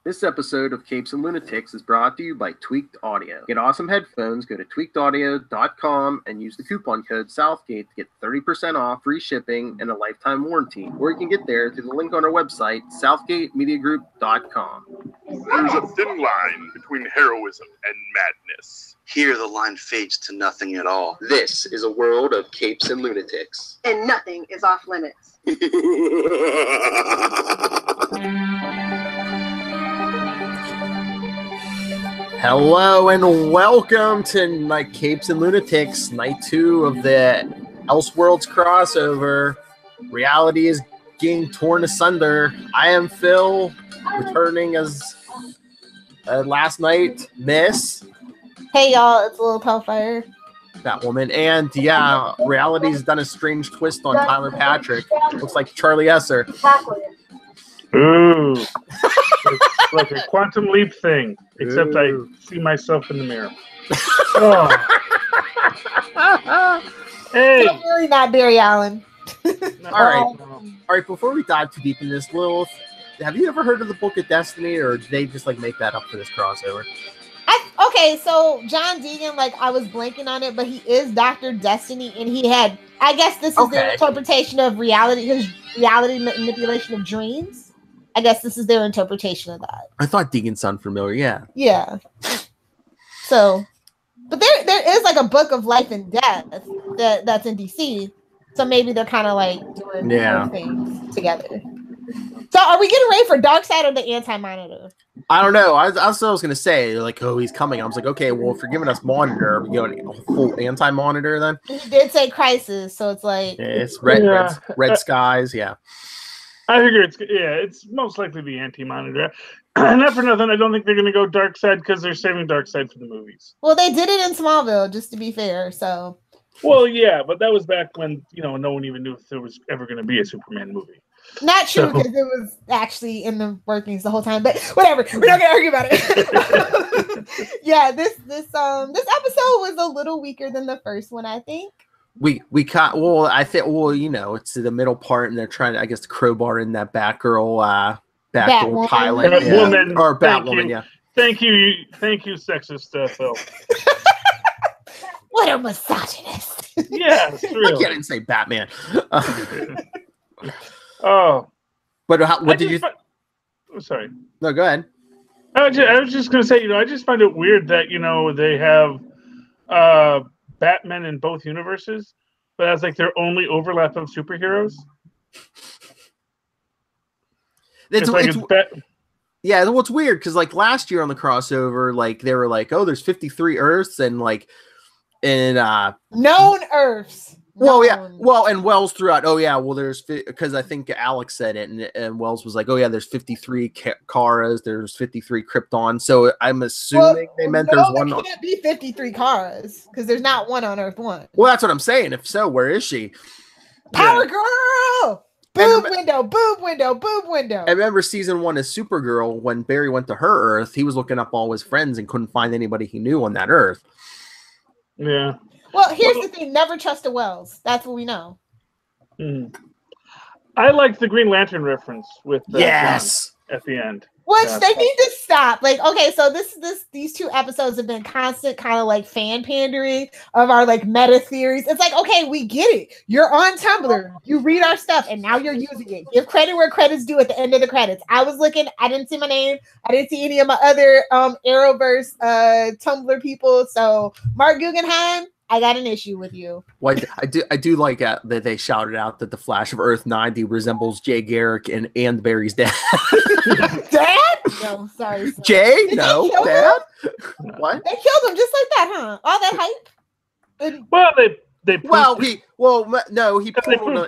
This episode of Capes and Lunatics is brought to you by Tweaked Audio. Get awesome headphones, go to tweakedaudio.com and use the coupon code Southgate to get 30% off, free shipping, and a lifetime warranty. Or you can get there through the link on our website, southgatemediagroup.com. There's a thin line between heroism and madness. Here the line fades to nothing at all. This is a world of Capes and Lunatics. And nothing is off limits. Hello and welcome to Capes and Lunatics, night 2 of the Elseworlds crossover. Reality is getting torn asunder. I am Phil, returning as last night, Miss. Hey y'all, it's a little Hellfire. That woman. And yeah, reality's done a strange twist on Tyler Patrick. Looks like Charlie Esser. Ooh. It's like a quantum leap thing, except I see myself in the mirror. Oh. Hey! It's really not Barry Allen. All right, before we dive too deep in this, Lilith, have you ever heard of the Book of Destiny, or did they just make that up for this crossover? Okay, so John Deegan, I was blanking on it, but he is Dr. Destiny, and he had, I guess this is their interpretation of reality, his reality manipulation of dreams. I guess this is their interpretation of that. I thought Deegan sounded familiar, yeah. Yeah. So, but there is a book of life and death that's in DC, so maybe they're kind of doing those things together. So are we getting ready for Darkseid or the Anti-Monitor? I don't know. I was going to say, oh, he's coming. I was like, okay, well, if you're giving us Monitor, are we going a full Anti-Monitor then? He did say Crisis, so it's it's red skies, yeah. I figure it's most likely the Anti-Monitor. Not for nothing, I don't think they're going to go Darkseid because they're saving Darkseid for the movies. Well, they did it in Smallville, just to be fair, so. Well, yeah, but that was back when, no one even knew if there was ever going to be a Superman movie. Not true, because it was actually in the workings the whole time, but whatever. We're not gonna argue about it. Yeah, this episode was a little weaker than the first one, I think. It's the middle part, and they're trying to, I guess, crowbar in that Batgirl pilot, Batwoman, or Batwoman, yeah. Thank you, sexist Phil. What a misogynist! Yeah, it's real. I can't say Batman. Oh, but what did you? Sorry. No, go ahead. I was just gonna say, I just find it weird that they have Batman in both universes, but that's their only overlap of superheroes. Yeah, well, it's weird because last year on the crossover, they were oh, there's 53 Earths and known Earths. Well, yeah. Well, and Wells threw out, there's, because I think Alex said it, and Wells was there's 53 Karas, there's 53 Krypton. So I'm assuming they meant there's one. There can't be 53 Karas because there's not one on Earth 1. Well, that's what I'm saying. If so, where is she? Power Girl! Boob window, boob window, boob window. I remember season 1 of Supergirl, when Barry went to her Earth, he was looking up all his friends and couldn't find anybody he knew on that Earth. Yeah. Well, here's the thing. Never trust a Wells. That's what we know. I like the Green Lantern reference with yes at the end. Which they need to stop. Okay, so these 2 episodes have been constant kind of fan pandering of our meta theories. It's okay, we get it. You're on Tumblr. You read our stuff, and now you're using it. Give credit where credit's due at the end of the credits. I was looking. I didn't see my name. I didn't see any of my other Arrowverse Tumblr people. So Mark Guggenheim, I got an issue with you. Well, I do like that they shouted out that the Flash of Earth 90 resembles Jay Garrick and Barry's dad. Dad? No, sorry. Jay? No, Dad? What? They killed him just like that, huh? All that hype? Well, they proved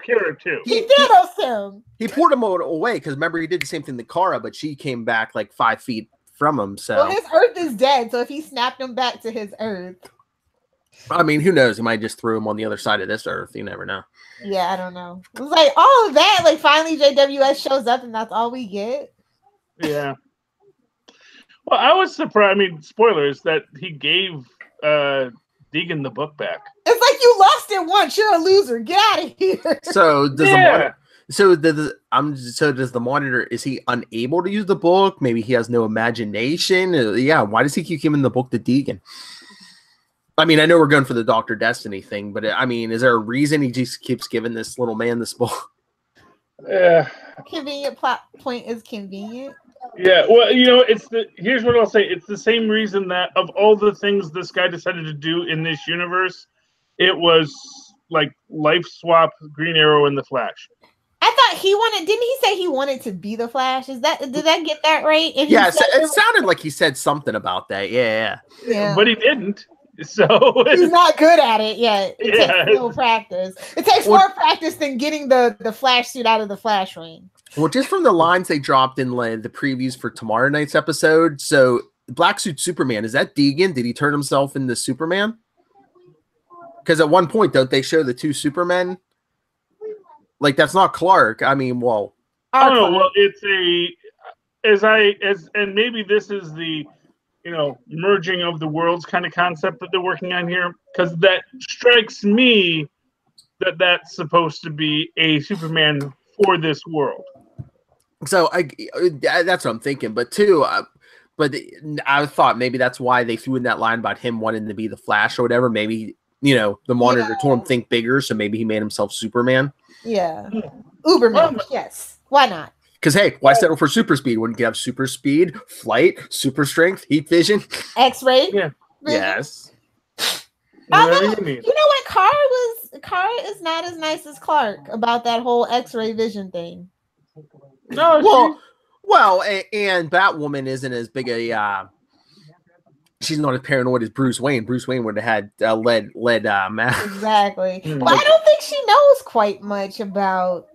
Kara too. He Thanos him. He poured him away because remember he did the same thing to Kara, but she came back 5 feet from him. So well, his Earth is dead. So if he snapped him back to his Earth, I mean, who knows? He might just throw him on the other side of this Earth. You never know. Yeah, I don't know. It was all of that. Finally, JWS shows up, and that's all we get. Yeah. Well, I was surprised. I mean, spoilers that he gave Deegan the book back. It's you lost it once. You're a loser. Get out of here. So So so does the Monitor, is he unable to use the book? Maybe he has no imagination. Yeah, why does he keep giving the book to Deegan? I mean, I know we're going for the Dr. Destiny thing, but I mean, is there a reason he just keeps giving this little man this book? Convenient plot point is convenient. Yeah, well, here's what I'll say. It's the same reason that of all the things this guy decided to do in this universe, it was like life swap Green Arrow and the Flash. I thought didn't he say he wanted to be the Flash? Did I get that right? Yeah, it sounded like he said something about that. Yeah. But he didn't. So he's not good at it yet. It takes no practice. It takes more practice than getting the Flash suit out of the Flash ring. Well, just from the lines they dropped in the previews for tomorrow night's episode, so Black Suit Superman, is that Deegan? Did he turn himself into Superman? Because at one point, don't they show the two Supermen? Like, that's not Clark. I mean, well. Oh, well, it's and maybe this is the, merging of the worlds kind of concept that they're working on here, because that strikes me that that's supposed to be a Superman for this world. So that's what I'm thinking. But I thought maybe that's why they threw in that line about him wanting to be the Flash or whatever. Maybe, the Monitor told him think bigger, so maybe he made himself Superman. Yeah. Uberman, yes. Why not? Because, hey, why settle for super speed? Wouldn't you have super speed, flight, super strength, heat vision? X-ray? Yeah. Yes. You know what? Kara is not as nice as Clark about that whole X-ray vision thing. No, and Batwoman isn't as big a she's not as paranoid as Bruce Wayne. Bruce Wayne would have had lead mask. Exactly. But I don't think she knows quite much about.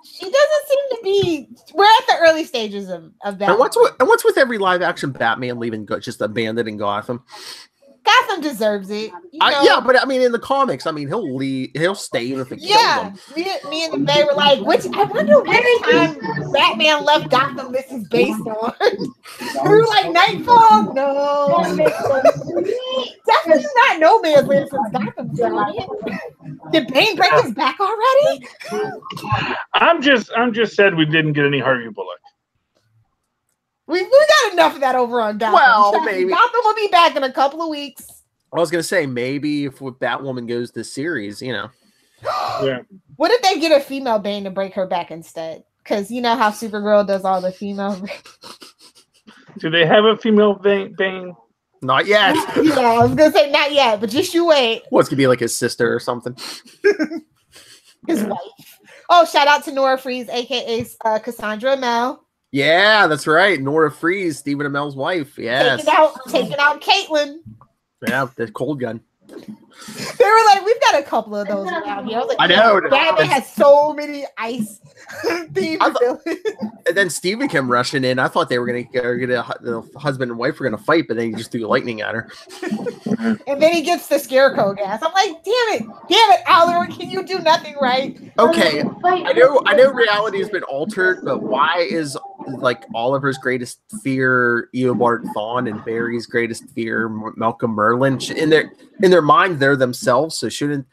She doesn't seem to be. We're at the early stages of Batman. And what's with every live action Batman leaving just abandoning Gotham? Gotham deserves it. Yeah, but I mean, in the comics, I mean, he'll stay even if it kills him. Me and the Bay were like, I wonder which time Batman left Gotham this is based on. We were like, Nightfall? No. Definitely not No Man's Land since Gotham started. Did Bane break his back already? I'm just sad we didn't get any Harvey Bullock. We got enough of that over on Gotham. Well, maybe Gotham will be back in a couple of weeks. I was gonna say maybe if Batwoman goes this series, Yeah. What if they get a female Bane to break her back instead? Because you know how Supergirl does all the female. Do they have a female Bane? Not yet. Yeah, I was gonna say not yet, but just you wait. Well, it's gonna be like his sister or something. His wife. Oh, shout out to Nora Freeze, aka Cassandra Amell. Yeah, that's right. Nora Freeze, Stephen Amell's wife. Yes. Taking out Caitlin. Yeah, the cold gun. They were like, we've got a couple of those around here. I was like, I know. Batman has so many ice themed villains. And then Steven came rushing in. I thought they were going to the husband and wife were going to fight, but then he just threw lightning at her. And then he gets the Scarecrow gas. I'm like, damn it, Oliver, can you do nothing right? Okay, I know reality has been altered, but why is like Oliver's greatest fear Eobard Thawne and Barry's greatest fear Malcolm Merlin? In their mind, they're themselves. So shouldn't?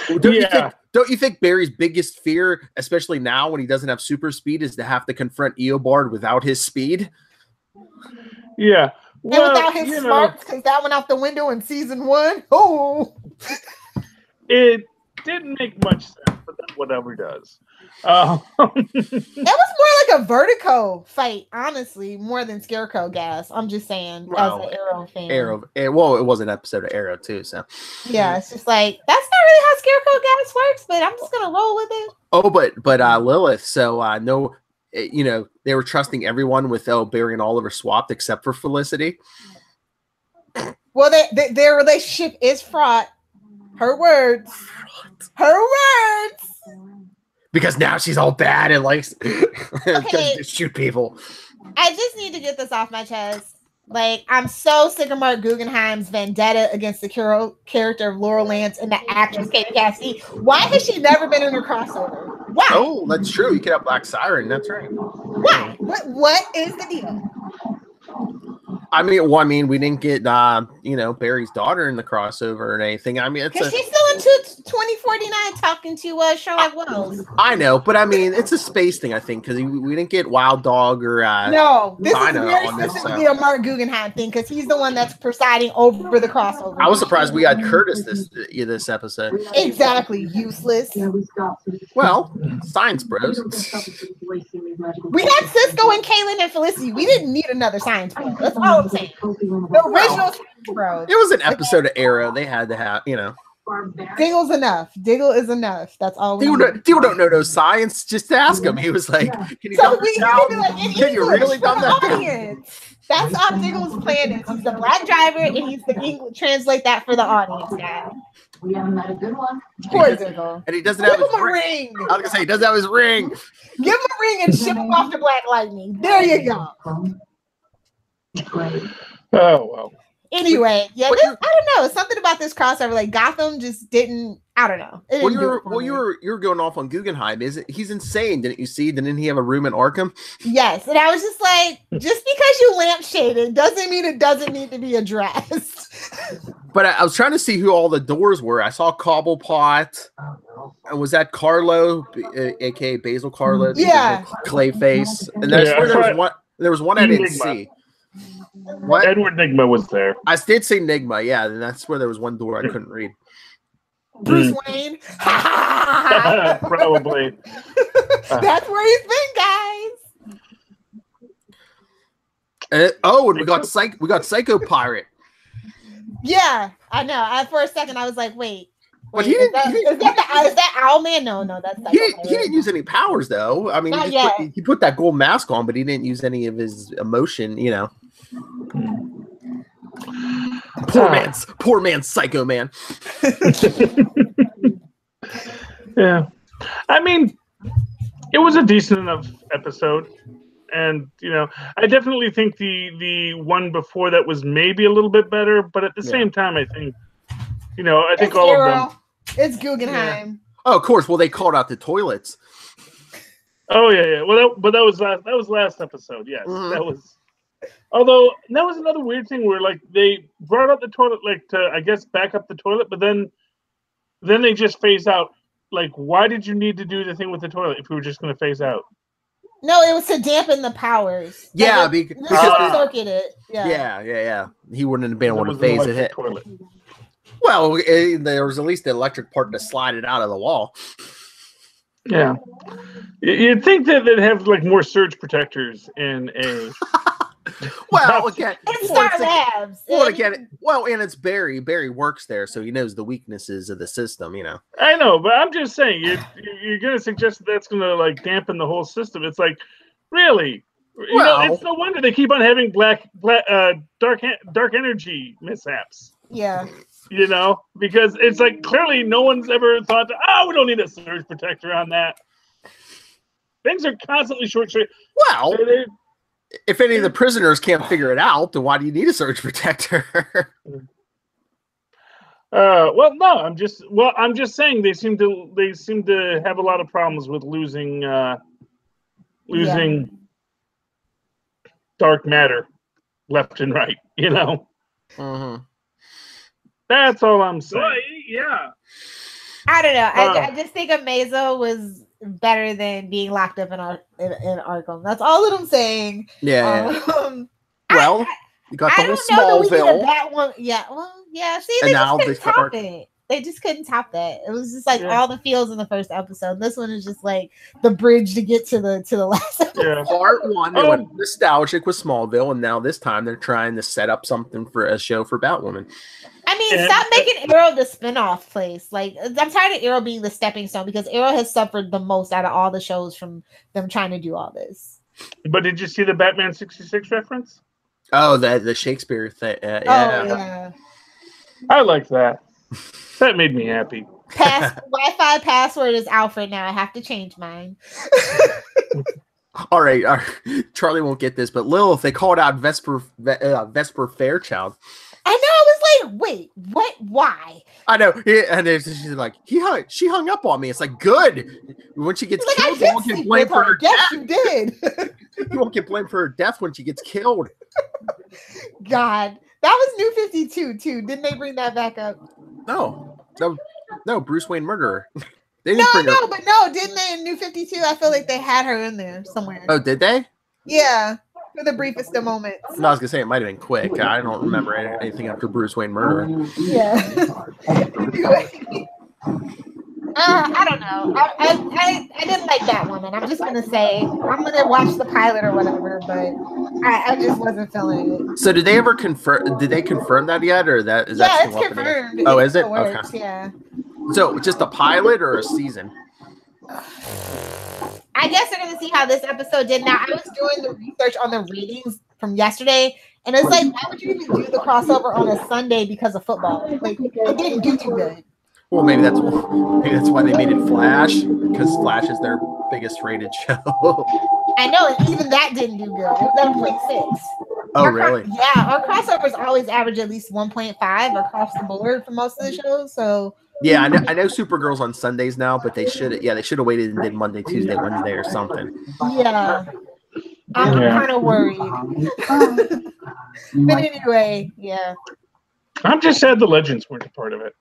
Don't you think Barry's biggest fear, especially now when he doesn't have super speed, is to have to confront Eobard without his speed? Yeah. Well, and without his smarts, because that went out the window in season 1. Oh, it didn't make much sense, but then whatever does. That was more like a Vertigo fight, honestly, more than Scarecrow gas. I'm just saying, as an Arrow fan. Well, it was an episode of Arrow too, so yeah, it's just like that's not really how Scarecrow gas works, but I'm just gonna roll with it. Oh, but Lilith. So no, they were trusting everyone with Barry and Oliver swapped except for Felicity. Well, their relationship is fraught. Her words. Because now she's all bad and likes to shoot people. I just need to get this off my chest. Like, I'm so sick of Mark Guggenheim's vendetta against the character of Laurel Lance and the actress Katie Cassidy. Why has she never been in a crossover? Why? Oh, that's true. You could have Black Siren. That's right. Why? What is the deal? I mean, we didn't get Barry's daughter in the crossover and anything. I mean, Because she's still in 2049 talking to Sherlock Wells. I know, but I mean, it's a space thing, I think, because we didn't get Wild Dog or no, this China is very on this. specifically a Mark Guggenheim thing because he's the one that's presiding over the crossover. I was surprised we got Curtis this episode. Exactly, useless. Well, science bros. We had Cisco and Kaylin and Felicity. We didn't need another science bro. That's all I'm saying. The original science bro. It was an episode of Arrow. They had to have, Diggle's enough. Diggle is enough. That's all we need. People don't know no science. Just ask him. He was like, "Can you dumb this out? Can you really dumb that down?" That's all Diggle's plan is. He's the black driver, and he's the English. Translate that for the audience, guys. We haven't met a good one. Poor Diggle. And he doesn't have his ring. I was gonna say he doesn't have his ring. Give him a ring and ship him off to Black Lightning. There you go. Oh well. Anyway, yeah, I don't know. Something about this crossover, like Gotham, just didn't. I don't know. You were going off on Guggenheim. He's insane? Didn't you see? Didn't he have a room in Arkham? Yes, and I was just like, just because you lampshaded doesn't mean it doesn't need to be addressed. But I was trying to see who all the doors were. I saw Cobblepot. And was that Carlo, aka Basil Carlo? Yeah, Clayface. And that's where there was one I didn't see. What? Edward Nigma was there. I did say Nigma, yeah, and that's where there was one door I couldn't read. Bruce Wayne. Probably. That's where he's been, guys. And we got Psycho Pirate. Yeah, I know. For a second, I was like, wait. But is that Owlman? No, that's he didn't use any powers though. I mean, he put that gold mask on, but he didn't use any of his emotion. Poor man's Psycho Man. Yeah, I mean, it was a decent enough episode, and I definitely think the one before that was maybe a little bit better, but at the same time, I think it's all Arrow. of them. It's Guggenheim. Yeah. Oh, of course. Well, they called out the toilets. Oh yeah. Well, that was last episode. Yes, that was. Although that was another weird thing where like they brought up the toilet to I guess back up the toilet, but then they just phase out. Like, why did you need to do the thing with the toilet if we were just going to phase out? No, it was to dampen the powers. Yeah, because circuit it. Yeah. He wouldn't have been able to phase it. Toilet. Well, there was at least the electric part to slide it out of the wall. Yeah, you'd think that they'd have like more surge protectors in a. Well, again, it's Star Labs. And it's Barry. Barry works there, so he knows the weaknesses of the system. I know, but I'm just saying you're going to suggest that's going to like dampen the whole system. It's like, really, it's no wonder they keep on having dark energy mishaps. Yeah. Because it's like clearly no one's ever thought, we don't need a surge protector on that. Things are constantly short-circuited. Well, if any of the prisoners can't figure it out, then why do you need a surge protector? Well, no, I'm just saying they seem to have a lot of problems with losing dark matter left and right. Mm-hmm. That's all I'm saying. Well, yeah. I don't know. I just think Amazo was better than being locked up in Arkham. That's all that I'm saying. Yeah. You got the whole Smallville. That one. Yeah. Well, yeah. See, they just couldn't top it. They just couldn't top that. It was just like all the feels in the first episode. This one is just like the bridge to get to the last episode. Yeah. Part one, they went nostalgic with Smallville, and now this time they're trying to set up something for a show for Batwoman. I mean, stop making Arrow the spinoff place. Like, I'm tired of Arrow being the stepping stone because Arrow has suffered the most out of all the shows from them trying to do all this. But did you see the Batman 66 reference? Oh, the Shakespeare thing. Yeah. I like that. That made me happy. Wi-Fi password is Alfred now. I have to change mine. All right. Charlie won't get this, but Lilith, they called out Vesper Fairchild. I know. I was like, wait, what? Why? I know. And she's like, she hung up on me. It's like, good. When she gets killed, you won't get blamed for her death. Yes, you did. You won't get blamed for her death when she gets killed. God, was New 52 too. Didn't they bring that back up? No, Bruce Wayne murderer. Didn't they in New 52? I feel like they had her in there somewhere. Oh, did they? Yeah, for the briefest of moments. No, I was gonna say it might have been quick. I don't remember anything after Bruce Wayne murderer. Yeah. I don't know. I didn't like that woman. I'm just gonna say I'm gonna watch the pilot or whatever, but I just wasn't feeling it. So did they ever confirm? Did they confirm that yet, or that is that it's still up in the air? confirmed. Oh, is it? Works, okay. Yeah. So just a pilot or a season? I guess we're gonna see how this episode did. Now I was doing the research on the ratings from yesterday, and it's like, why would you even do the crossover on a Sunday because of football? Like, it didn't do too good. Well, maybe that's why they made it Flash, because Flash is their biggest rated show. I know, and even that didn't do good. It was 7.6. Oh, really? Our crossovers always average at least 1.5 across the board for most of the shows. So yeah, I know Supergirl's on Sundays now, but they should have waited and did Monday, Tuesday, Wednesday, or something. Yeah, I'm kind of worried. But anyway, yeah. I'm just sad the Legends weren't a part of it.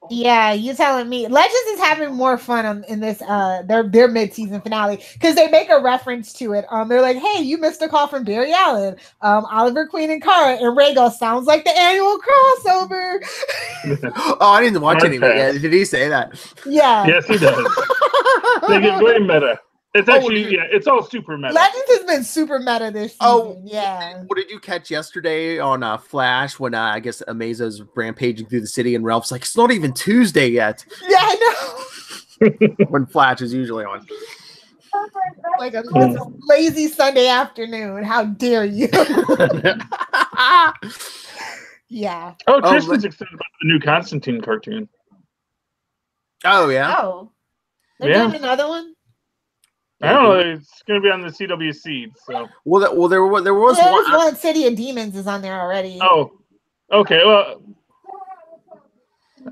Yeah, you're telling me Legends is having more fun in this their mid-season finale because they make a reference to it. They're like, "Hey, you missed a call from Barry Allen, Oliver Queen, and Kara." And Ray goes, "Sounds like the annual crossover." Oh, I didn't watch any of it yet. Did he say that? Yeah. Yes, he does. They get very meta. It's actually it's all super meta. Legends has been super meta this season. Oh, yeah. What did you catch yesterday on Flash when I guess Amazo's rampaging through the city and Ralph's like, it's not even Tuesday yet. Yeah, I know. When Flash is usually on. Like a lazy Sunday afternoon. How dare you? Yeah. Oh, Tristan's excited about the new Constantine cartoon. Oh yeah. Oh. They're doing another one? I don't know. It's going to be on the CW Seed. So. There was one. City of Demons is on there already. Oh, okay. Well,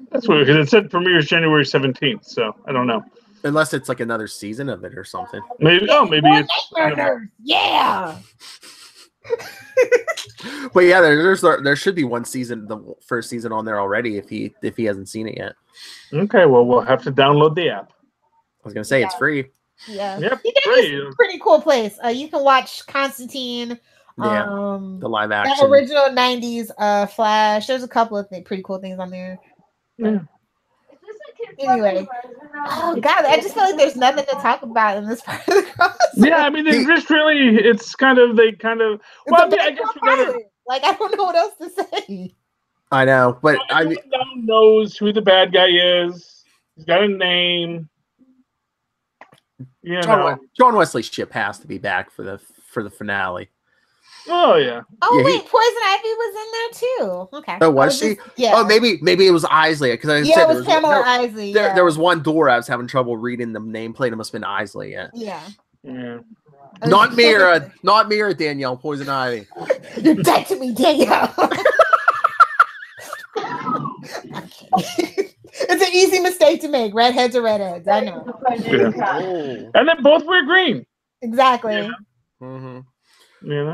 that's weird because it said premieres January 17th. So I don't know. Unless it's like another season of it or something. Maybe. Oh, maybe it's. Yeah. But yeah, there should be one season, the first season on there already if he hasn't seen it yet. Okay. Well, we'll have to download the app. I was gonna say it's free. Yeah. Yep. Pretty cool place. You can watch Constantine. Yeah. The live action. That original 90s Flash. There's a couple of pretty cool things on there. Yeah. Anyway. Oh God, I just feel like there's nothing to talk about in this part of the crossover. Yeah, I mean it's kind of I guess we gotta, like I don't know what else to say. I know, but everyone knows who the bad guy is. He's got a name. John Wesley's ship has to be back for the finale. Oh yeah. Oh yeah, wait, Poison Ivy was in there too. Okay. Oh, was she? Yeah. Oh, maybe it was Isley because I said it was Pamela Isley. There was one door I was having trouble reading the nameplate. It must have been Isley. Yeah. Yeah. Not Mira, Danielle. Poison Ivy. You're dead to me, Danielle. It's an easy mistake to make. Redheads are redheads. I know. Yeah. And then both wear green. Exactly. Yeah. Mm-hmm. Yeah.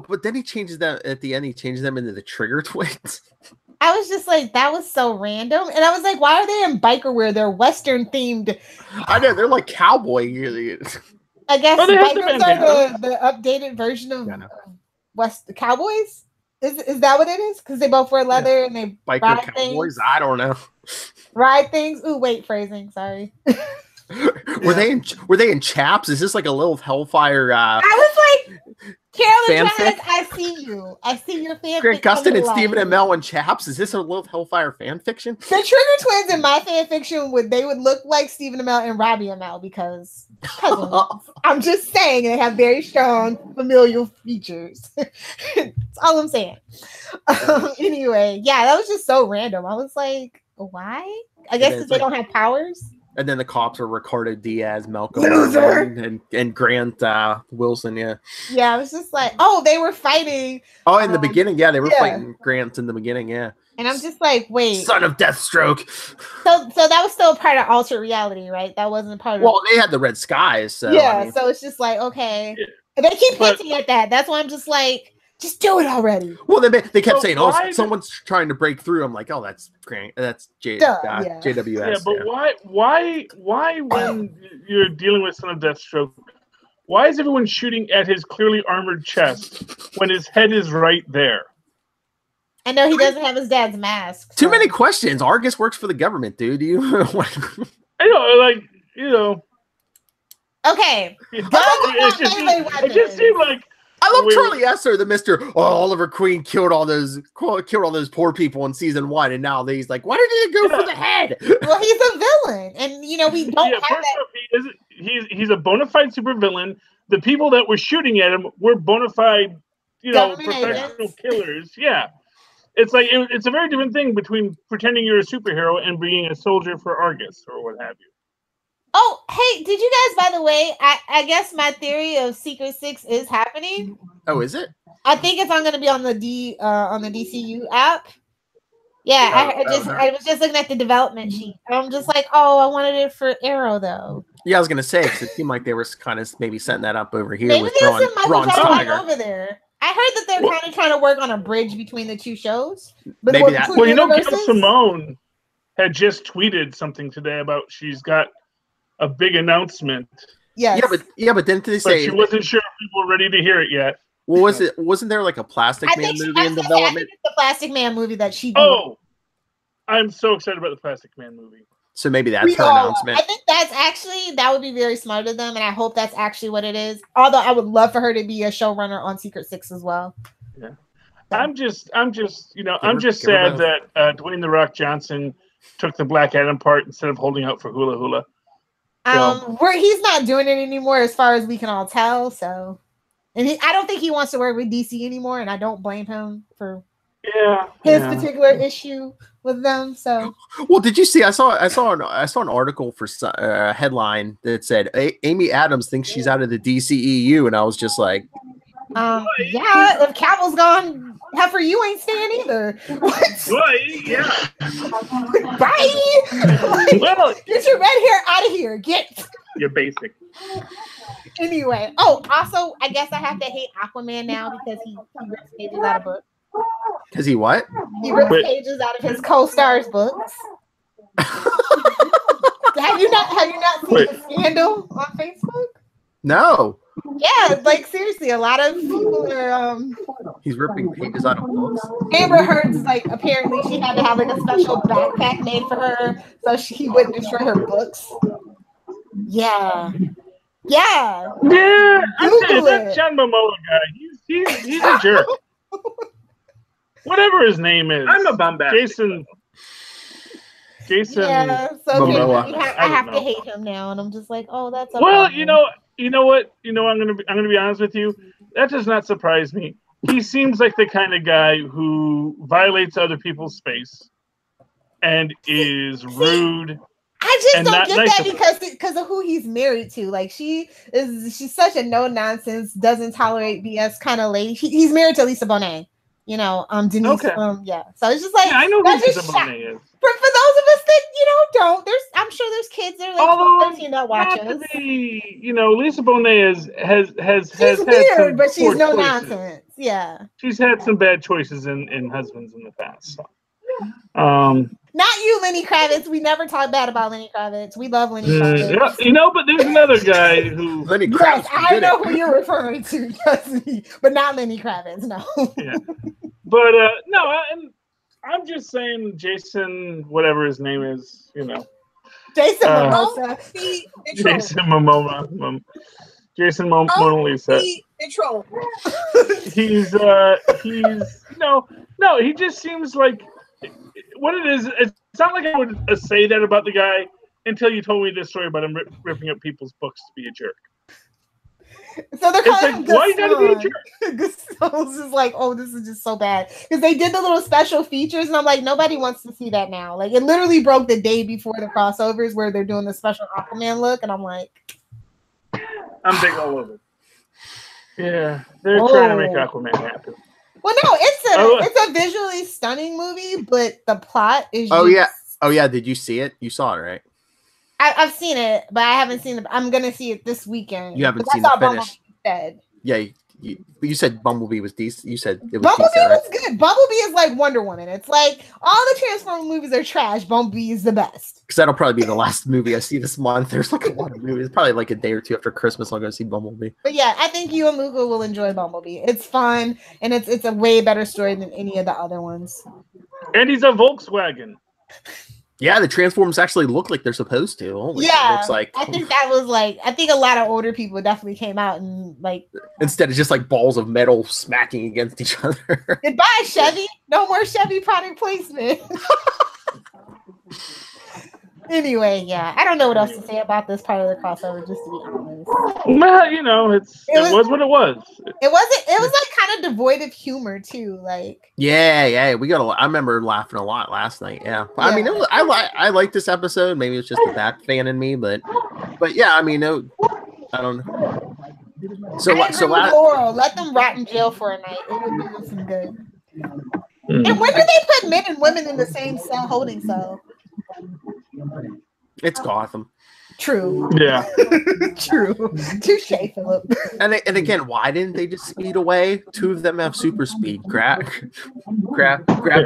But then he changes them at the end. He changes them into the Trigger Twins. I was just like, that was so random, and I was like, why are they in biker wear? They're Western themed. I know they're like cowboy. I guess bikers are the updated version of West Cowboys. Is that what it is? Because they both wear leather and they biker ride cowboys. things. I don't know. Ride things. Ooh, wait, phrasing. Sorry. Were they in chaps? Is this like a little Hellfire? I was like, Carolyn fanfic? Jones, I see you. I see your fanfic. Grant Gustin and Stephen Amell in chaps. Is this a little Hellfire fan fiction? The Trigger Twins in my fan fiction would look like Stephen Amell and Robbie Amell because I'm just saying they have very strong familial features. That's all I'm saying. Anyway, yeah, that was just so random. I was like, why? I guess because they don't have powers. And then the cops are Ricardo Diaz, Malcolm, and Grant Wilson. Yeah. Yeah, I was just like, oh, they were fighting. Oh, in the beginning, yeah, they were fighting Grant in the beginning, yeah. And I'm just like, wait, son of Deathstroke. So that was still part of alternate reality, right? That wasn't part of. Well, they had the red skies, so yeah. I mean, so it's just like, okay, and they keep hinting at that. That's why I'm just Just do it already. Well, they kept saying, "Oh, why someone's trying to break through." I'm like, "Oh, that's great. That's Yeah. JWS." Yeah, but why when you're dealing with Son of Deathstroke, why is everyone shooting at his clearly armored chest when his head is right there? I know he doesn't have his dad's mask. Too so- many questions. Argus works for the government, dude. You. I know, like, you know. Okay. It just seemed like I love Wait. Charlie Esser, the Mister. Oh, Oliver Queen killed all those poor people in season 1, and now he's like, why did he go for the head? Well, he's a villain, and you know we don't have first that. off, he's a bona fide supervillain. The people that were shooting at him were bona fide, you know, Government professional agents. killers. Yeah, it's like it's a very different thing between pretending you're a superhero and being a soldier for Argus or what have you. Oh, hey, did you guys? By the way, I guess my theory of Secret 6 is happening. Oh, is it? I think it's going to be on the DCU app. Yeah, I was just looking at the development sheet. I'm just like, oh, I wanted it for Arrow though. Yeah, I was gonna say because it seemed like they were kind of maybe setting that up over here Maybe with there's Ron, some Michael Ron Jordan Steiger. over there. I heard that they're kind of trying to work on a bridge between the two shows. But Maybe that- Well, you know, Gail universes? Simone had just tweeted something today about she's got a big announcement, Yes. But didn't they but say? she wasn't sure if people were ready to hear it yet. Well, wasn't there like a Plastic I Man think movie in development? it's the Plastic Man movie that she. Oh, I'm so excited about the Plastic Man movie. So maybe that's her announcement. I think that would be very smart of them, and I hope that's actually what it is. Although I would love for her to be a showrunner on Secret 6 as well. Yeah, I'm just, you know, Give I'm her- just give her sad both. that Dwayne the Rock Johnson took the Black Adam part instead of holding out for Hula Hula. He's not doing it anymore, as far as we can all tell. So, and I don't think he wants to work with DC anymore, and I don't blame him for his particular issue with them. So, Well, did you see? I saw an article for a headline that said Amy Adams thinks she's out of the DCEU, and I was just like, yeah, if Cavill's gone, heifer, you ain't staying either. What? Yeah. Bye. Like, Well, get your red hair out of here. Get. you're basic. Anyway. Oh, also, I guess I have to hate Aquaman now because he rips pages out of books. "Cause he what?" He rips Wait. pages out of his co-stars' books. Have you not seen Wait. the scandal on Facebook? No, Yeah, like seriously, a lot of people are he's ripping pages out of books. Amber Heard's like apparently she had to have like a special backpack made for her so he wouldn't destroy her books. Yeah. Yeah, I'm saying, Google that it. John Momoa guy, he's a jerk. Whatever his name is. I'm a bombastic. Jason. Yeah, so Momoa. I have to know. hate him now, and I'm just like, oh, that's a Well, problem. you know what? I'm gonna be honest with you. That does not surprise me. He seems like the kind of guy who violates other people's space and is rude. I just and don't not get nice that to- because of who he's married to. Like she's such a no nonsense, doesn't tolerate BS kind of lady. He's married to Lisa Bonet. You know, Denise. Okay. Yeah. So it's just like Yeah, I know who that's Lisa just shock- Bonet is. For those of us that don't, I'm sure there's kids that are like Although 13 that watch not us. to be, Lisa Bonet has She's had some weird, but she's poor no choices. nonsense. Yeah. She's had some bad choices in husbands in the past. So. Not you, Lenny Kravitz. We never talk bad about Lenny Kravitz. We love Lenny Kravitz. Yeah, but there's another guy who. Lenny Yes, Kravitz I did know it. who you're referring to, trust me, but not Lenny Kravitz. No. Yeah. But no, I'm just saying, Jason, whatever his name is, Jason Uh, Momoa. Jason Momoa, Jason Mona Lisa. Control. He's no, he just seems like what it is. It's not like I would say that about the guy until you told me this story about him ripping up people's books to be a jerk. So they're It's calling like, him why you gotta be a Gaston. jerk? Gaston's just like, oh, this is just so bad. Because they did the little special features, and I'm like, nobody wants to see that now. Like, it literally broke the day before the crossovers where they're doing the special Aquaman look, and I'm like, I'm big all over. Yeah, they're trying to make Aquaman happen. well, no, Oh. it's a visually stunning movie, but the plot is Oh, just, yeah. Oh yeah, did you see it? You saw it, right? I've seen it, but I haven't seen it. I'm gonna see it this weekend. You haven't But seen that's the all finish. Bumblebee said. Yeah, You said Bumblebee was decent. You said it was Bumblebee decent, right? was good. Bumblebee is like Wonder Woman. It's like all the Transformers movies are trash. Bumblebee is the best. Because that'll probably be the last movie I see this month. There's like a lot of movies. Probably like a day or two after Christmas, I'll go see Bumblebee. But yeah, I think you and Luca will enjoy Bumblebee. It's fun, and it's a way better story than any of the other ones. And he's a Volkswagen. Yeah, the Transformers actually look like they're supposed to. Only Yeah, it looks like I think that was like I think a lot of older people definitely came out and like instead of just like balls of metal smacking against each other. goodbye Chevy, no more Chevy product placement. Anyway, yeah, I don't know what else to say about this part of the crossover. Just to be honest, Well, you know, it was what it was. It was like kind of devoid of humor too. Like Yeah, we got. I remember laughing a lot last night. Yeah, I mean, I like this episode. Maybe it's just a back fan in me, but yeah, I mean, I don't know. So Laurel, let them rot in jail for a night. It would do them some good. And when do they put men and women in the same cell holding cell? It's Gotham. True. Yeah. True. Touche, Philip. And again, why didn't they just speed away? Two of them have super speed. Grab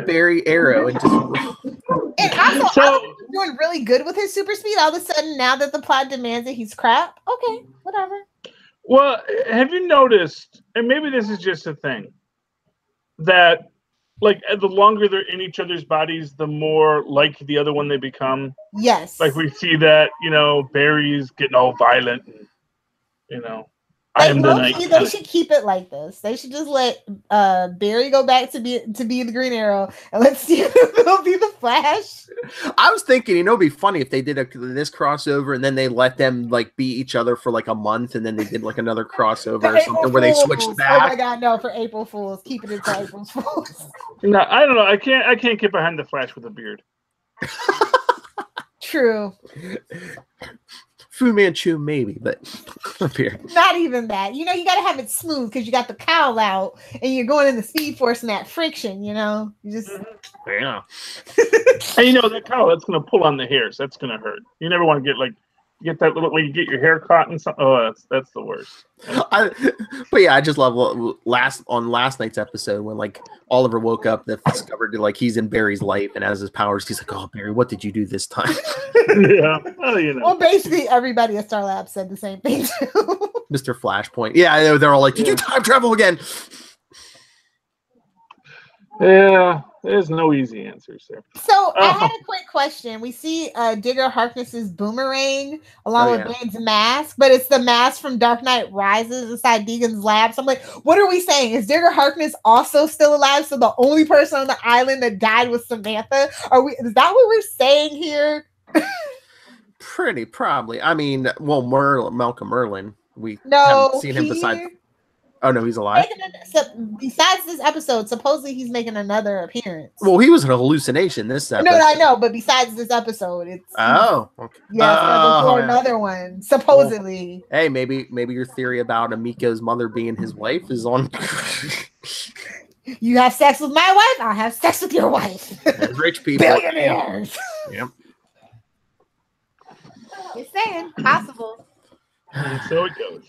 Barry Arrow and just. And also, he's doing really good with his super speed. All of a sudden, now that the plot demands it, he's crap. Okay, whatever. Well, have you noticed, and maybe this is just a thing, that like the longer they're in each other's bodies, the more like the other one they become. Yes. Like we see that, you know, Barry's getting all violent. And, you know, I am the night. They should keep it like this. They should just let Barry go back to be the Green Arrow, and let's see if it'll be the Flash. I was thinking, you know, it'd be funny if they did this crossover and then they let them like be each other for like a month, and then they did like another crossover or something where they switched back. Oh my God, no! For April Fools, keep it until April Fools. No, I don't know. I can't get behind the Flash with a beard. True. Fu Manchu, maybe, but not even that. You know, you got to have it smooth because you got the cowl out and you're going in the Speed Force and that friction. You know, you just yeah. And you know that cowl that's going to pull on the hairs. That's going to hurt. You never want to get that little when you get your hair caught and something. Oh, that's the worst. But yeah, I just love last night's episode when like Oliver woke up that discovered like he's in Barry's life and has his powers. He's like, "Oh, Barry, what did you do this time?" Yeah, well, you know. Well, basically everybody at Star Labs said the same thing too. Mr. Flashpoint. Yeah, they're all like, "Did you time travel again?" Yeah, there's no easy answers there. So I had a quick question. We see Digger Harkness's boomerang along with Bane's mask, but it's the mask from Dark Knight Rises inside Deegan's lab. So I'm like, what are we saying? Is Digger Harkness also still alive? So the only person on the island that died was Samantha? Is that what we're saying here? Pretty probably. I mean, well, Malcolm Merlin. We haven't seen him besides. Oh no, he's alive. Besides this episode, supposedly he's making another appearance. Well, he was an hallucination this episode. No, I know, but besides this episode, it's okay. Another one, supposedly. Well, hey, maybe your theory about Amiko's mother being his wife is on. You have sex with my wife, I'll have sex with your wife. There's rich people. Billionaires. Yep. Just saying, possible. And so it goes.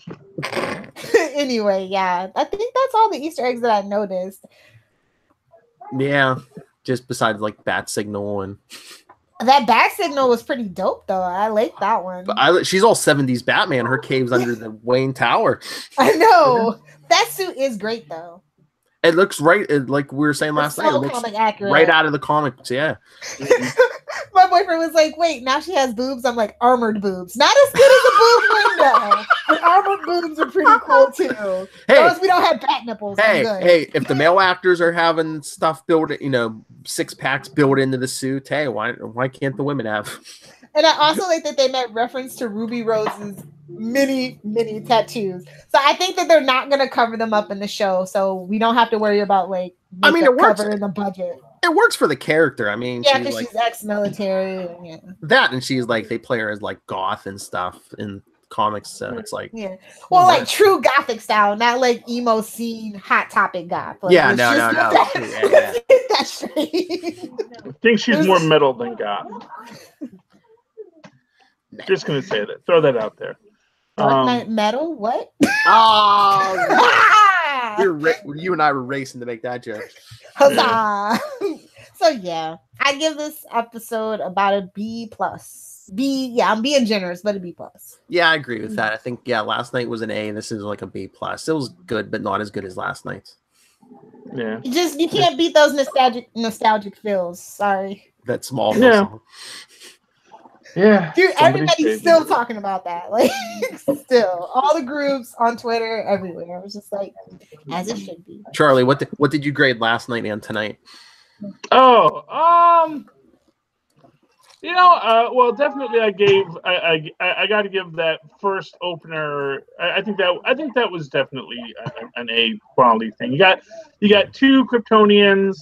Anyway, yeah, I think that's all the Easter eggs that I noticed. Yeah, just besides like bat signal and that bat signal was pretty dope though. I like that one. But she's all 70s Batman. Her cave's under the Wayne Tower. I know that suit is great though. It looks like we were saying last night. It looks accurate. Right out of the comics. Yeah. My boyfriend was like, "Wait, now she has boobs." I'm like, "Armored boobs, not as good as a boob window, but armored boobs are pretty cool too." Hey, notice we don't have bat nipples. Hey, if the male actors are having stuff built, six packs built into the suit, hey, why can't the women have? And I also like that they made reference to Ruby Rose's many tattoos. So I think that they're not going to cover them up in the show, so we don't have to worry about like. It works in the budget. It works for the character. I mean, yeah, because she's ex-military. Yeah. That, and she's like, they play her as like goth and stuff in comics, so it's like, yeah, well, like true gothic style, not like emo scene hot topic goth. Like, yeah, no. That's straight. I think she's more metal than goth. Just gonna say that. Throw that out there. Dark Knight metal? What? Oh. You and I were racing to make that joke. Huzzah! So yeah, I give this episode about a B plus. I'm being generous, but a B plus. Yeah, I agree with that. I think last night was an A. This is like a B plus. It was good, but not as good as last night's. Yeah. You can't beat those nostalgic feels. Sorry. That small song. Yeah. Dude, everybody's still talking about that. Like, still. All the groups on Twitter, everywhere. I was just like, as it should be. Charlie, what did you grade last night and tonight? Oh, well, definitely I got to give that first opener. I think that was definitely an A quality thing. You got 2 Kryptonians,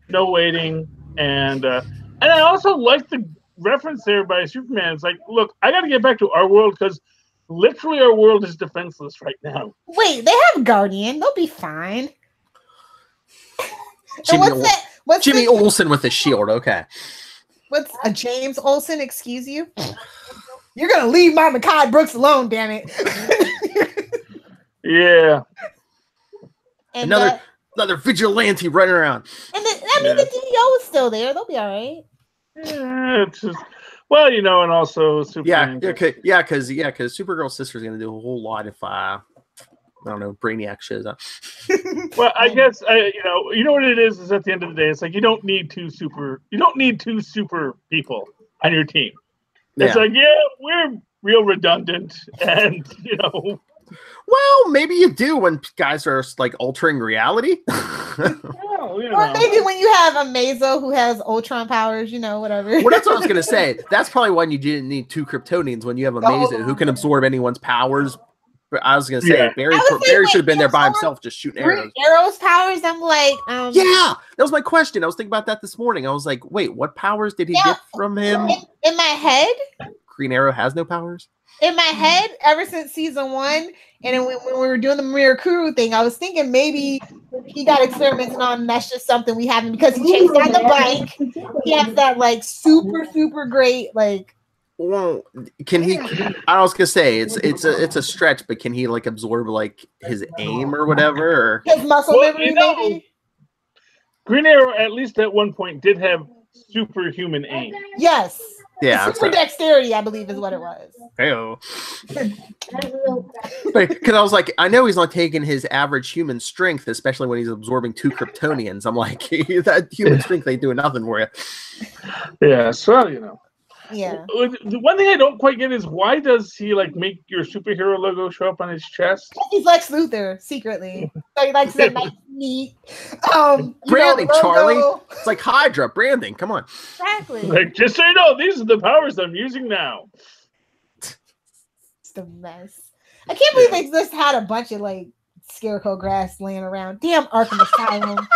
no waiting, and I also like the reference there by Superman. It's like, look, I got to get back to our world because literally our world is defenseless right now. Wait, they have Guardian. They'll be fine. Jimmy Olsen with a shield. Okay. What's a James Olsen? Excuse you. You're gonna leave my Mekhi Brooks alone, damn it. Yeah. And another vigilante running around. And the DDO is still there. They'll be all right. Yeah, it's just, well, and also Superman. Because Supergirl's sister is gonna do a whole lot if I don't know, Brainiac shows up. Well, I guess you know what it is at the end of the day, it's like you don't need two super people on your team. It's like, we're real redundant, and well, maybe you do when guys are like altering reality. Or maybe when you have Amazo who has Ultron powers, whatever. Well, that's what I was gonna say. That's probably when you didn't need 2 Kryptonians, when you have Amazo who can absorb anyone's powers. But I was gonna say Barry should have been there by himself, just shooting arrows. Arrows powers. I'm like, yeah, that was my question. I was thinking about that this morning. I was like, wait, what powers did he get from him? In my head, Green Arrow has no powers. In my head, ever since season 1, and then when we were doing the Mirakuru thing, I was thinking maybe he got experimented on, and that's just something we haven't, because he chased down the bike. He has that like super great like. Well, can he? I was gonna say it's a stretch, but can he like absorb like his aim or whatever? Or? His muscle memory, maybe. Green Arrow, at least at one point, did have superhuman aim. Yes. Yeah. Super dexterity, I believe, is what it was. Hey-o. Because I was like, I know he's not taking his average human strength, especially when he's absorbing 2 Kryptonians. I'm like, that human strength ain't doing nothing for you. Yeah. So Yeah. The one thing I don't quite get is why does he like make your superhero logo show up on his chest? He's Lex Luthor secretly. So he likes that nice neat. Branding, Charlie. It's like Hydra branding. Come on. Exactly. Like, just so you know, these are the powers I'm using now. It's a mess. I can't believe they just had a bunch of like scarecrow grass laying around. Damn Arkham Asylum.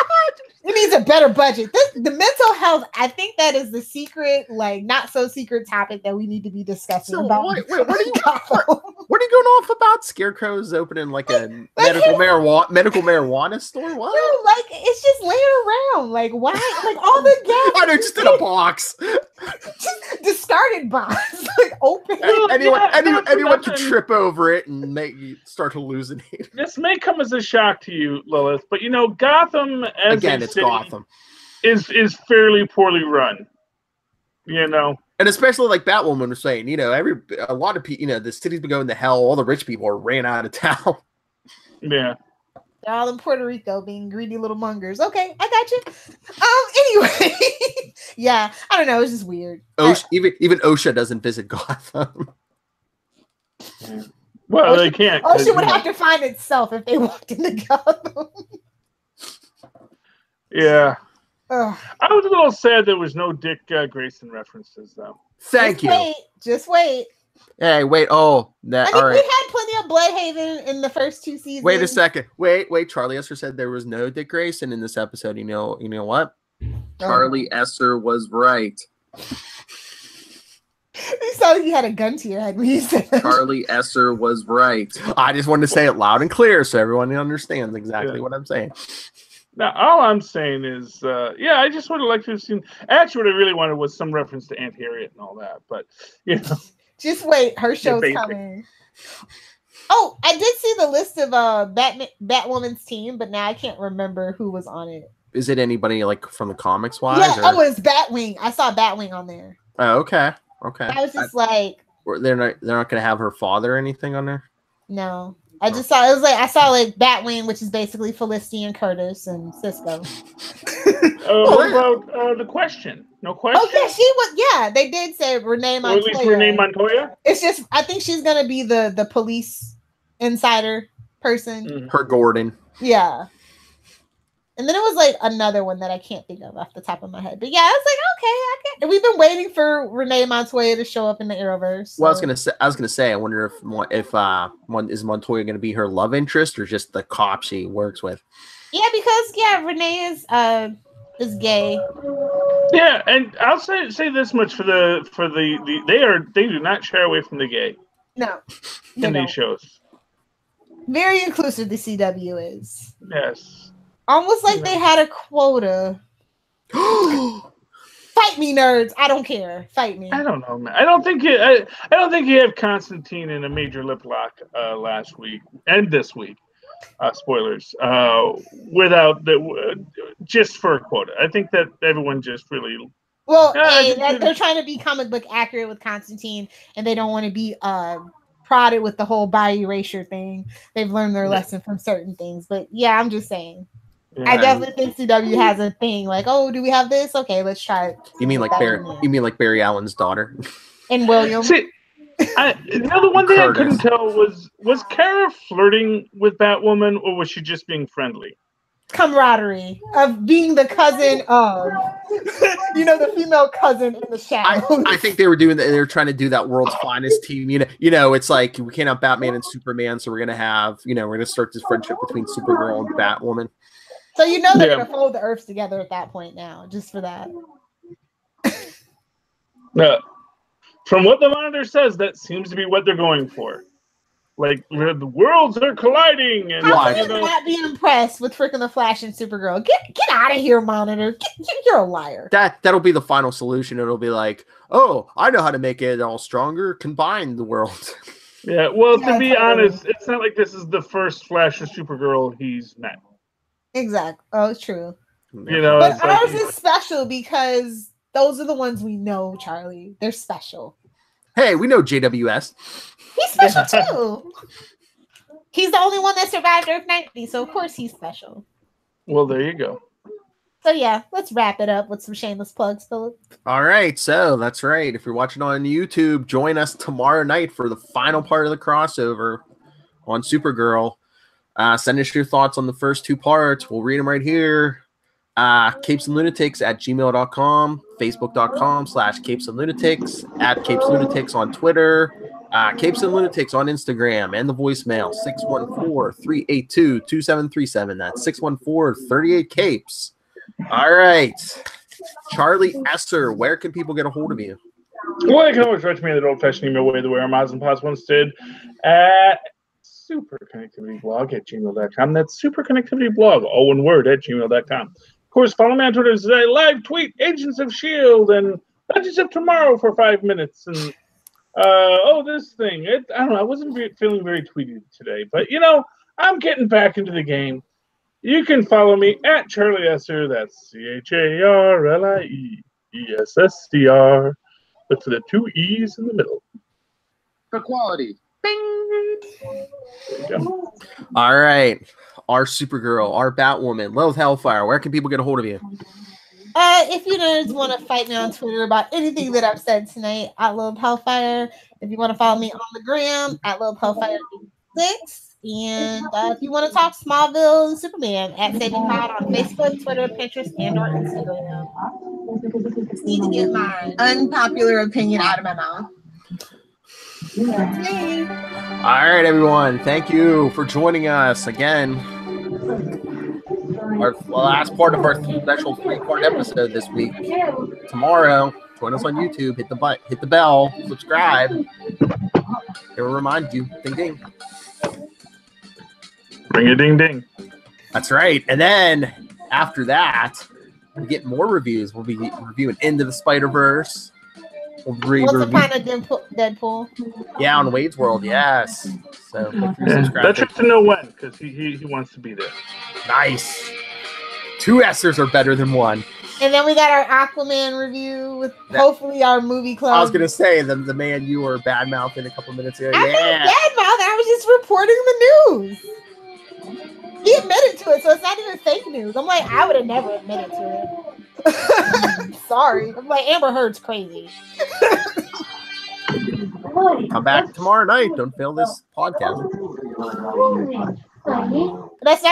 It needs a better budget. The mental health, I think that is the secret, like not so secret topic that we need to be discussing about. What are you going off about? Scarecrows opening like a medical marijuana store? What? No, like it's just laying around. Like why? Like all the gas. I know, just in a box. Just discarded box. Like open. Anyone can trip over it and make you start hallucinating. This may come as a shock to you, Lilith, but Gotham as again, it's Gotham is fairly poorly run. And especially like Batwoman was saying, a lot of people, the city's been going to hell. All the rich people are ran out of town. Yeah. They're all in Puerto Rico being greedy little mongers. Okay, I got you. Anyway, yeah, I don't know. It's just weird. Even OSHA doesn't visit Gotham. Well, they can't. OSHA would have to find itself if they walked into Gotham. Yeah. Ugh. I was a little sad there was no Dick Grayson references, though. Thank you. Just wait. Hey, wait. Oh, that. All right. We had plenty of Bloodhaven in the first 2 seasons. Wait a second. Wait. Charlie Esser said there was no Dick Grayson in this episode. You know what? Charlie Esser was right. You sounded like you had a gun to your head when you said that. Charlie Esser was right. I just wanted to say it loud and clear so everyone understands exactly what I'm saying. Now, all I'm saying is, I just would have liked to have seen. Actually, what I really wanted was some reference to Aunt Harriet and all that. But just wait, her show's coming. Oh, I did see the list of Batwoman's team, but now I can't remember who was on it. Is it anybody like from the comics wise? Yeah, oh, it's Batwing. I saw Batwing on there. Oh, okay. Okay. I was just like, they're not gonna have her father or anything on there? no. I just saw it was like I saw like Batwing, which is basically Felicity and Curtis and Cisco. What about the question? No question. Oh yeah, she was. Yeah, they did say Renee Montoya. Or at least Renee Montoya. It's just I think she's gonna be the police insider person. Her Gordon. Yeah. And then it was like another one that I can't think of off the top of my head. But yeah, I was like, okay, I can. We've been waiting for Renee Montoya to show up in the Arrowverse. So. Well, I was gonna say, I wonder if is Montoya gonna be her love interest or just the cop she works with? Yeah, because Renee is gay. Yeah, and I'll say this much for the they do not shy away from the gay. No, in these shows. Very inclusive. The CW is. Yes. Almost like they had a quota. Fight me, nerds! I don't care. Fight me. I don't know, man. I don't think you have Constantine in a major lip lock last week and this week. Spoilers. Without just for a quota. I think that everyone just really. Well, they're trying to be comic book accurate with Constantine, and they don't want to be prodded with the whole bi erasure thing. They've learned their lesson from certain things, but yeah, I'm just saying. Yeah, I definitely think CW has a thing like, oh, do we have this? Okay, let's try it. You mean like Barry Allen's daughter? And William. See, the one thing I couldn't tell was Kara flirting with Batwoman or was she just being friendly? Camaraderie of being the cousin of, the female cousin in the shadows. I think they were doing that. They were trying to do that world's finest team. It's like we can't have Batman and Superman, so we're gonna have, we're gonna start this friendship between Supergirl and Batwoman. So they're gonna fold the Earths together at that point now, just for that. From what the monitor says, that seems to be what they're going for. Like the worlds are colliding, and how can you not be impressed with freaking the Flash and Supergirl? Get out of here, monitor! You're a liar. That'll be the final solution. It'll be like, oh, I know how to make it all stronger. Combine the worlds. Yeah. Well, to be honest, it's not like this is the first Flash and Supergirl he's met. Exactly. Oh, it's true. But ours is special because those are the ones we know, Charlie. They're special. Hey, we know JWS. He's special too. He's the only one that survived Earth 90, so of course he's special. Well, there you go. So yeah, let's wrap it up with some shameless plugs, Philip. All right, so that's right. If you're watching on YouTube, join us tomorrow night for the final part of the crossover on Supergirl. Send us your thoughts on the first two parts. We'll read them right here. capesandlunatics@gmail.com, facebook.com/capesandlunatics, @capeslunatics on Twitter, Capes and Lunatics on Instagram, and the voicemail 614-382-2737. That's 614-38-CAPES. All right. Charlie Esser, where can people get a hold of you? Well, you can always write to me in the old-fashioned email way the way our Mods and Pods once did at superconnectivityblog@gmail.com. That's superconnectivityblog, all one word, @gmail.com. Of course, follow me on Twitter today. Live tweet Agents of S.H.I.E.L.D. and Legends of Tomorrow for 5 minutes. And, this thing. I don't know. I wasn't feeling very tweety today. But, I'm getting back into the game. You can follow me at Charlie Esser. That's CharlieEssdr. But for the 2 E's in the middle. For quality. Bing. There you go. All right. Our Supergirl, our Batwoman, Lilith Hellfire. Where can people get a hold of you? If you guys want to fight me on Twitter about anything that I've said tonight, at Lilith Hellfire. If you want to follow me on the gram, at Lilith Hellfire 6. And if you want to talk Smallville and Superman, at Saving Pod on Facebook, Twitter, Pinterest, and or Instagram. Just need to get my unpopular opinion out of my mouth. All right, everyone. Thank you for joining us again. Our last part of our special 3-part episode this week. Tomorrow, join us on YouTube. Hit the bell, subscribe. It will remind you. Ding ding. Ring a ding ding. That's right. And then after that, we get more reviews. We'll be reviewing Into the Spider-Verse. Once upon a Deadpool. Yeah, on Wade's World, yes. So make sure you subscribe. That's just to know when, because he wants to be there. Nice. 2 S's are better than 1. And then we got our Aquaman review with hopefully our movie club. I was gonna say the man you were badmouthing a couple minutes ago. I'm not badmouthing. I was just reporting the news. He admitted to it, so it's not even fake news. I'm like, I would have never admitted to it. Sorry. I'm like, Amber Heard's crazy. Come back tomorrow night. Don't fail this podcast. That's not